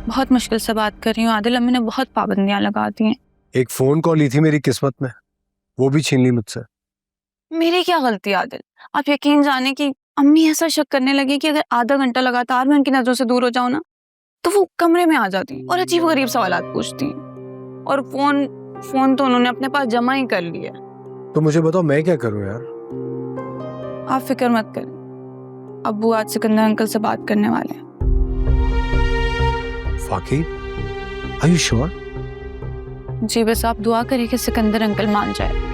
बहुत मुश्किल से बात कर रही हूँ आदिल, अम्मी ने बहुत पाबंदियां लगा दी हैं। एक फोन कॉल ही थी मेरी किस्मत में, वो भी छीन ली मुझसे। मेरी क्या गलती आदिल? आप यकीन जाने कि अम्मी ऐसा शक करने लगी कि अगर आधा घंटा लगातार मैं उनकी नजरों से दूर हो जाऊं ना तो वो कमरे में आ जाती और अजीब गरीब सवालात पूछती हैं। और फोन तो उन्होंने अपने पास जमा ही कर लिया। तो मुझे बताओ मैं क्या करूं यार? आप फिक्र मत करें, अब्बू आज सिकंदर अंकल से बात करने वाले हैं। फाकी, आर यू श्योर? जी, बस आप दुआ करिए कि सिकंदर अंकल मान जाए।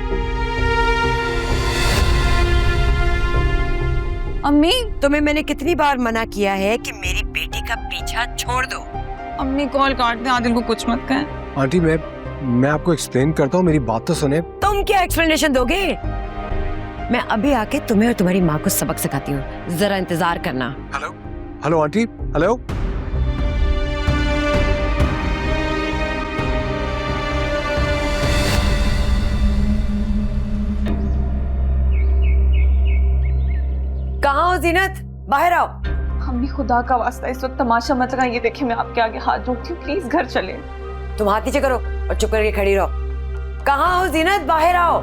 अम्मी, तुम्हें मैंने कितनी बार मना किया है कि मेरी बेटी का पीछा छोड़ दो। अम्मी कॉल काट दें, आदिल को कुछ मत कहें। आंटी मैं आपको एक्सप्लेन करता हूँ, मेरी बात तो सुने। तुम क्या एक्सप्लेनेशन दोगे? मैं अभी आके तुम्हें और तुम्हारी माँ को सबक सिखाती हूँ, जरा इंतजार करना। Hello aunty, hello. कहाँ हो जीनत? बाहर आओ। अम्मी खुदा का वास्ता इस वक्त तमाशा मत लगाइए, देखिए मैं आपके आगे हाथ जोड़ती हूँ, प्लीज घर चले। तुम हाथ नीचे करो और चुप करके खड़ी रहो। कहाँ हो जीनत? बाहर आओ।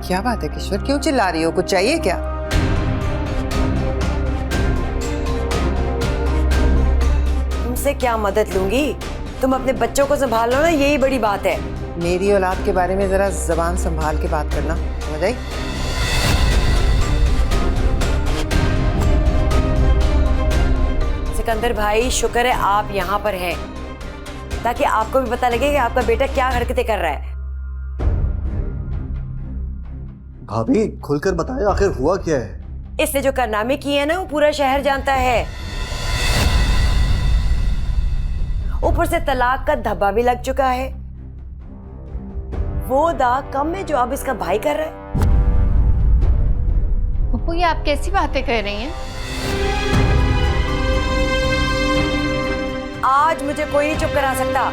क्या बात है किशोर, क्यों चिल्ला रही हो? कुछ चाहिए क्या? तुमसे क्या मदद लूंगी? तुम अपने बच्चों को संभाल लो ना, यही बड़ी बात है। मेरी औलाद के बारे में जरा जबान संभाल के बात करना, समझ आई? सिकंदर भाई, शुक्र है आप यहाँ पर हैं, ताकि आपको भी पता लगे कि आपका बेटा क्या हरकतें कर रहा है। भाभी खुलकर बताएं, आखिर हुआ क्या है? इसने जो कारनामे किए हैं ना, वो पूरा शहर जानता है। ऊपर से तलाक का धब्बा भी लग चुका है। वो दाग कम है जो अब इसका भाई कर रहा है। पप्पू, ये आप कैसी बातें कर रही हैं? आज मुझे कोई नहीं चुप करा सकता।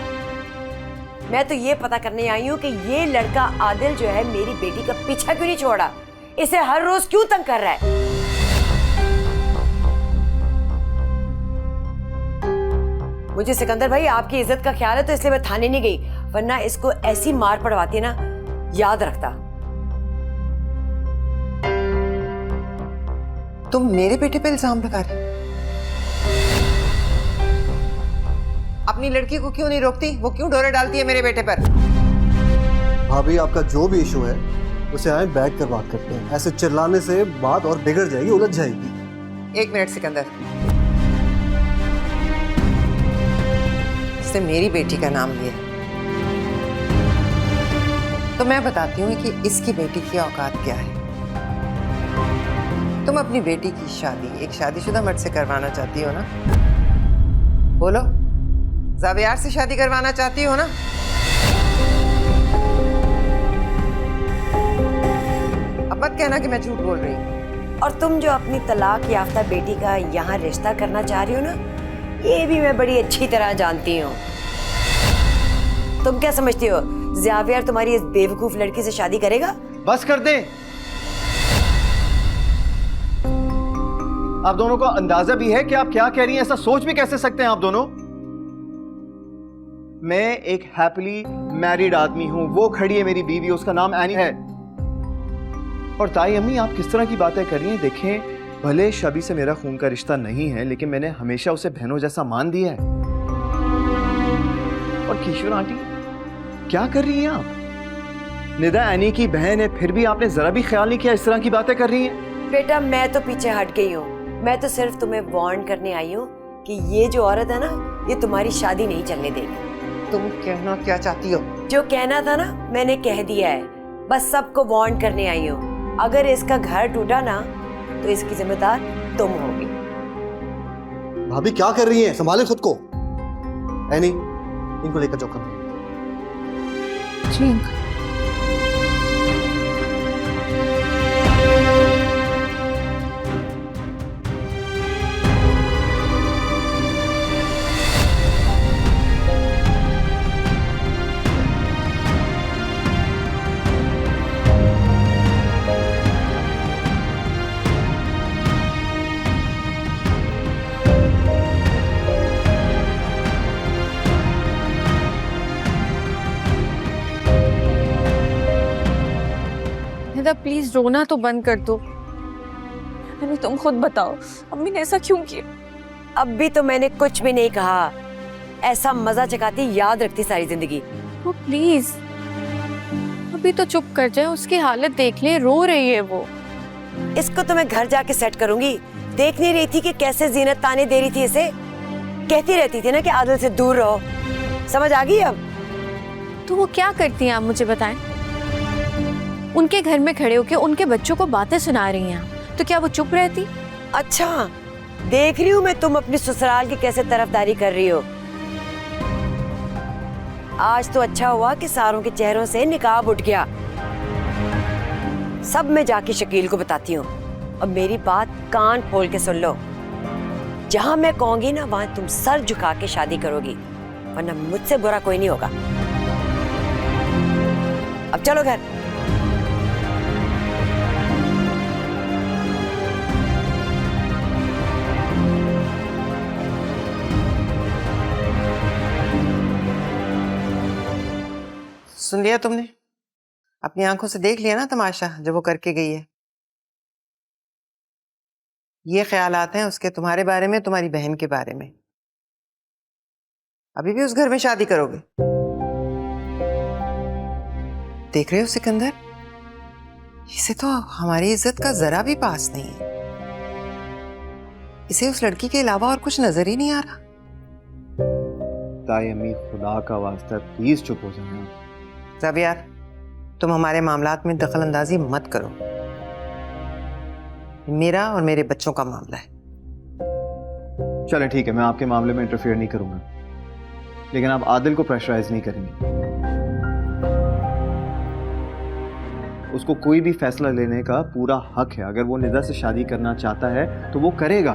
मैं तो ये पता करने आई हूँ कि ये लड़का आदिल जो है मेरी बेटी का पीछा क्यों नहीं छोड़ा, इसे हर रोज क्यों तंग कर रहा है। मुझे सिकंदर भाई आपकी इज्जत का ख्याल है तो इसलिए मैं थाने नहीं गई, वरना इसको ऐसी मार पड़वाती है ना, याद रखता। तुम मेरे बेटे पे इल्जाम लगा रही? अपनी लड़की को क्यों नहीं रोकती? वो क्यों डोरे डालती है मेरे बेटे पर? भाभी आपका जो भी इशू है उसे आए बैठ कर बात करते हैं। ऐसे चिल्लाने से बात और बिगड़ जाएगी, उलझ जाएगी। एक मिनट सिकंदर, इसने मेरी बेटी का नाम लिया, तो मैं बताती हूँ कि इसकी बेटी की औकात क्या है। तुम अपनी बेटी की शादी एक शादीशुदा मर्द से करवाना चाहती हो ना? बोलो, जावियार से शादी करवाना चाहती हो ना? अब मत कहना कि मैं झूठ बोल रही हूँ। और तुम जो अपनी तलाक याफ्ता बेटी का यहाँ रिश्ता करना चाह रही हो ना, ये भी मैं बड़ी अच्छी तरह जानती हूँ। तुम क्या समझती हो ज़ावियर तुम्हारी इस बेवकूफ लड़की से शादी करेगा? बस कर दे। आप दोनों को अंदाजा भी है कि आप क्या कह रही हैं? ऐसा सोच भी कैसे सकते हैं आप दोनों? मैं एक हैप्पीली मैरिड आदमी हूं, वो खड़ी है मेरी बीवी, उसका नाम एनी है। और ताई अम्मी, आप किस तरह की बातें कर रही हैं? देखें, भले शबी से मेरा खून का रिश्ता नहीं है, लेकिन मैंने हमेशा उसे बहनों जैसा मान दिया है। और किशोर आंटी, क्या कर रही हैं आप? निदा एनी की बहन है, फिर भी आपने जरा भी ख्याल नहीं किया इस तरह की बातें कर रही हैं। बेटा, मैं तो पीछे हट गई हूँ। मैं तो सिर्फ तुम्हें वार्न करने आई हूँ कि ये जो औरत है ना, ये तुम्हारी शादी नहीं चलने देगी। तुम कहना क्या चाहती हो? जो कहना था ना, मैंने कह दिया है। बस सबको वार्न करने आई हूँ। अगर इसका घर टूटा ना, तो इसकी जिम्मेदार तुम होगी। भाभी क्या कर रही हैं? संभाले खुद को। एनी, इनको लेकर जाओ कमरे। जी निदा प्लीज रोना तो बंद कर दो। अरे तुम खुद बताओ, अम्मी ने ऐसा क्यों किया? अब भी तो मैंने कुछ भी नहीं कहा। ऐसा मजा चकाती याद रखती सारी जिंदगी। वो प्लीज अभी तो चुप कर जाए, उसकी हालत देख ले, रो रही है वो। इसको तो मैं घर जाके सेट करूंगी। देख नहीं रही थी कि कैसे जीनत ताने दे रही थी इसे? कहती रहती थी ना कि आदिल से दूर रहो। समझ आ गई अब? तो वो क्या करती हैं आप मुझे बताएं? उनके घर में खड़े होके उनके बच्चों को बातें सुना रही हैं, तो क्या वो चुप रहती? अच्छा, देख रही हूँ मैं तुम अपनी ससुराल की कैसे तरफदारी कर रही हो। आज तो अच्छा हुआ कि सारों के चेहरों से निकाब उठ गया। सब मैं जाके शकील को बताती हूँ। और मेरी बात कान खोल के सुन लो। जहां मैं कहूंगी ना वहां तुम सर झुका के शादी करोगी, वरना मुझसे बुरा कोई नहीं होगा। अब चलो घर। सुन लिया तुमने? अपनी आंखों से देख लिया ना तमाशा जो वो करके गई है। ये ख्यालात हैं उसके तुम्हारे बारे में, तुम्हारी बहन के बारे में। अभी भी उस घर में शादी करोगे? देख रहे हो सिकंदर, इसे तो हमारी इज्जत का जरा भी पास नहीं है। इसे उस लड़की के अलावा और कुछ नजर ही नहीं आ रहा। ताई अम्मी, खुदा का वास्ता प्लीज चुप हो जाना। ज़ावियार, तुम हमारे मामलात में दखल अंदाजी मत करो। मेरा और मेरे बच्चों का मामला है। चलें ठीक है, मैं आपके मामले में इंटरफेयर नहीं करूंगा, लेकिन आप आदिल को प्रेशराइज नहीं करेंगे। उसको कोई भी फैसला लेने का पूरा हक है। अगर वो निदा से शादी करना चाहता है तो वो करेगा,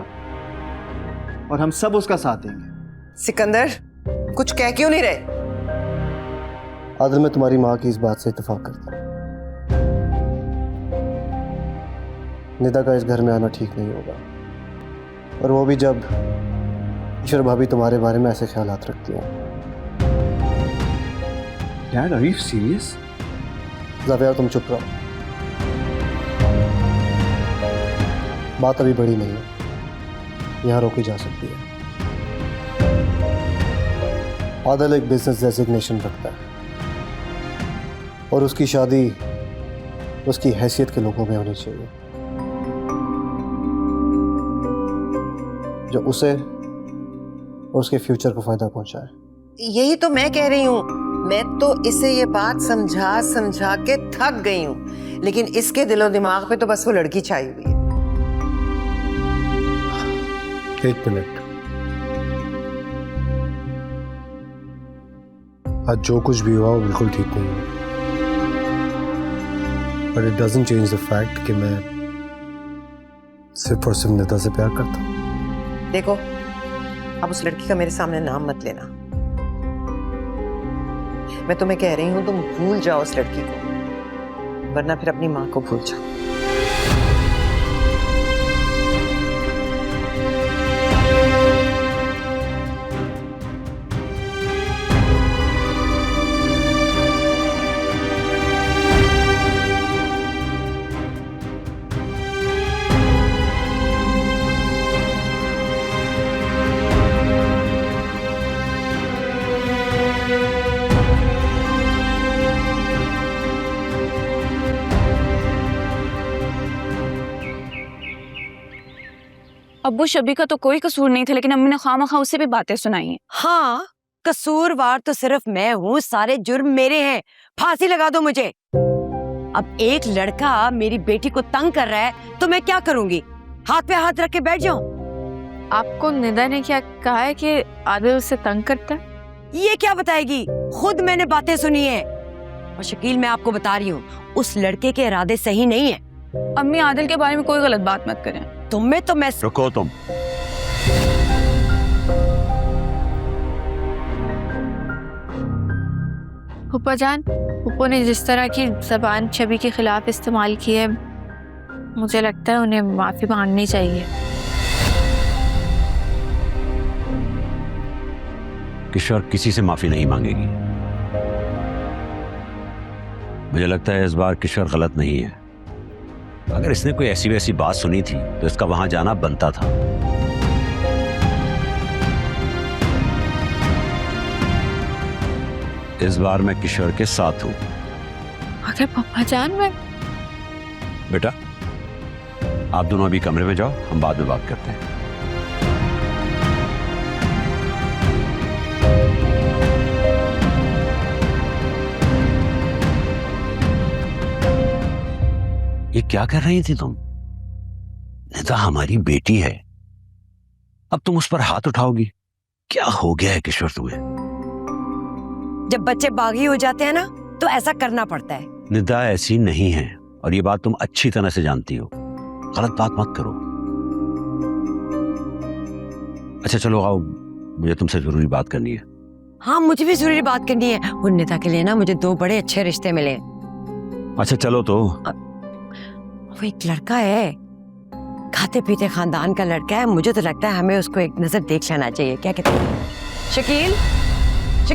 और हम सब उसका साथ देंगे। सिकंदर, कुछ कह क्यों नहीं रहे? आदिल, मैं तुम्हारी माँ की इस बात से इत्तेफाक करता हूँ। निदा का इस घर में आना ठीक नहीं होगा, और वो भी जब ईश्वर भाभी तुम्हारे बारे में ऐसे ख्यालात रखती हैं। Dad, are you serious? Zavia, तुम चुप रहो। बात अभी बड़ी नहीं है, यहाँ रोकी जा सकती है। आदिल एक बिजनेस डेजिग्नेशन रखता है, और उसकी शादी उसकी हैसियत के लोगों में होनी चाहिए, जो उसे और उसके फ्यूचर को फायदा पहुंचाए। यही तो मैं कह रही हूँ। मैं तो इसे ये बात समझा समझा के थक गई हूँ, लेकिन इसके दिलो दिमाग पे तो बस वो लड़की छाई हुई है। एक मिनट। आज जो कुछ भी हुआ वो बिल्कुल ठीक नहीं है, but it doesn't change the fact कि मैं सिर्फ और सिर्फ निदा से प्यार करता हूँ। देखो, अब उस लड़की का मेरे सामने नाम मत लेना। मैं तुम्हें कह रही हूं तुम भूल जाओ उस लड़की को, वरना फिर अपनी माँ को भूल जाओ। अब्बू, शबी का तो कोई कसूर नहीं था, लेकिन अम्मी ने खामखा उससे भी बातें सुनाई हैं। हाँ, कसूरवार तो सिर्फ मैं हूँ, सारे जुर्म मेरे हैं। फांसी लगा दो मुझे। अब एक लड़का मेरी बेटी को तंग कर रहा है तो मैं क्या करूंगी? हाथ पे हाथ रख के बैठ जाऊं? आपको निदा ने क्या कहा है कि आदिल उसे तंग करता है? ये क्या बताएगी? खुद मैंने बातें सुनी है। और शकील, मैं आपको बता रही हूँ, उस लड़के के इरादे सही नहीं है। अम्मी, आदिल के बारे में कोई गलत बात मत करें। तुम्हें तो मैं रुको तुम। फूफा जान, फूफो ने जिस तरह की ज़बान छवि के खिलाफ इस्तेमाल की है, मुझे लगता है उन्हें माफ़ी मांगनी चाहिए। किशोर किसी से माफी नहीं मांगेगी। मुझे लगता है इस बार किशोर गलत नहीं है। अगर इसने कोई ऐसी वैसी बात सुनी थी तो इसका वहां जाना बनता था। इस बार मैं किशोर के साथ हूं। अगर पापा जान मैं बेटा आप दोनों अभी कमरे में जाओ, हम बाद में बात करते हैं। ये क्या कर रही थी तुम? निदा हमारी बेटी है, अब तुम उस पर हाथ उठाओगी? क्या हो गया है किशोर तुम्हें? जब बच्चे बागी हो जाते हैं ना तो ऐसा करना पड़ता है। निदा ऐसी नहीं है और ये बात तुम अच्छी तरह से जानती हो। गलत बात मत करो। अच्छा चलो आओ, मुझे तुमसे जरूरी बात करनी है। हाँ मुझे भी जरूरी बात करनी है। उन्नीता के लिए ना मुझे 2 बड़े अच्छे रिश्ते मिले। अच्छा चलो तो। वो एक लड़का है, खाते पीते खानदान का लड़का है। मुझे तो लगता है हमें उसको एक नजर देख लेना चाहिए। क्या कहते हैं शकील?